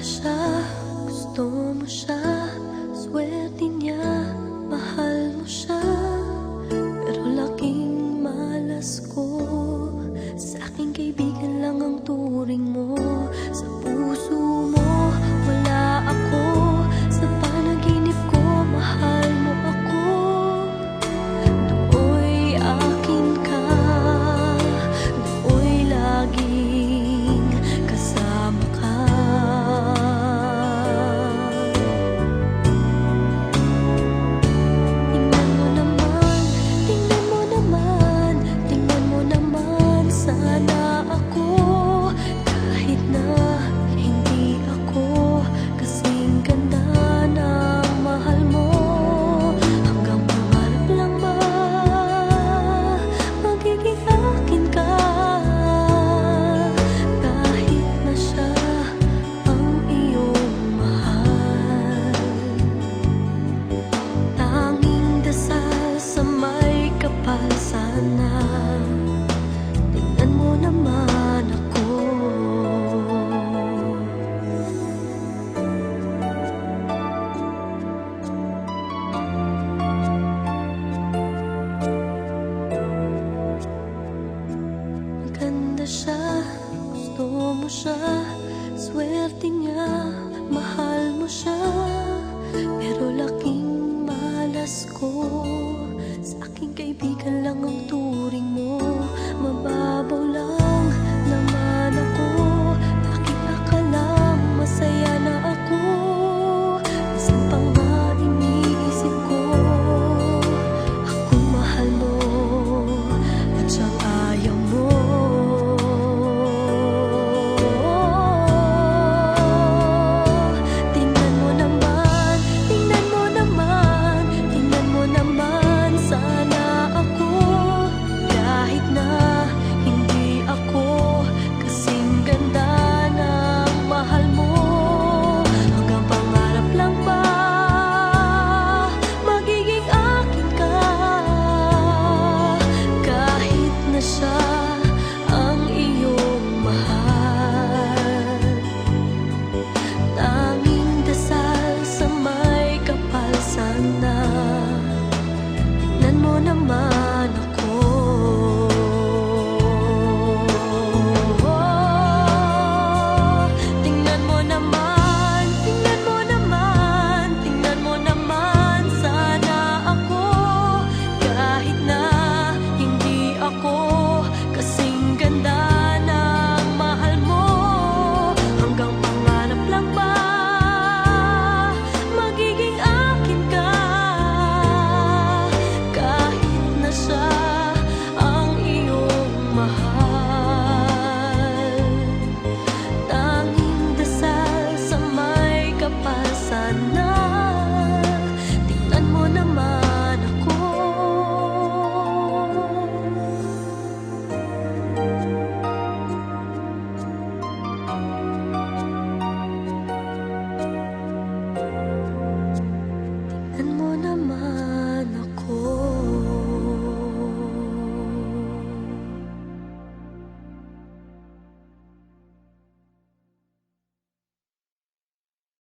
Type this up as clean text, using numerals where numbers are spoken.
siya, gusto mo siya, swerte niya, mahal mo siya. Pero laking malas ko, sa aking kaibigan lang ang turing mo. Sa puso mo, wala ako, sa panaginip ko, mahal mo ako. Dooy akin ka, dooy laging kasama ka. Tingnan mo naman, tingnan mo naman, tingnan mo naman sana ako. Kahit na hindi ako kasing ganda ng mahal mo, hanggang pangarap lang ba magiging akin ka? Kahit na siya ang iyong mahal, tanging dasal sa may kapal sana. Tingnan mo naman ako. Maganda siya, gusto mo siya, swerte niya, mahal mo siya. Pero laking malas ko, sa aking kaibigan lang ang turing mo. Mababaw lang naman ako, bakit akalang masaya na ako? Minsan pa nga iniisip ko, akong mahal mo at siyang ayaw mo. Tingnan mo naman, tingnan mo naman, tingnan mo naman sana ako. Kahit na hindi ako kasing ganda ng mahal mo, hanggang pangarap lang ba magiging akin ka? Kahit na siya ang iyong mahal,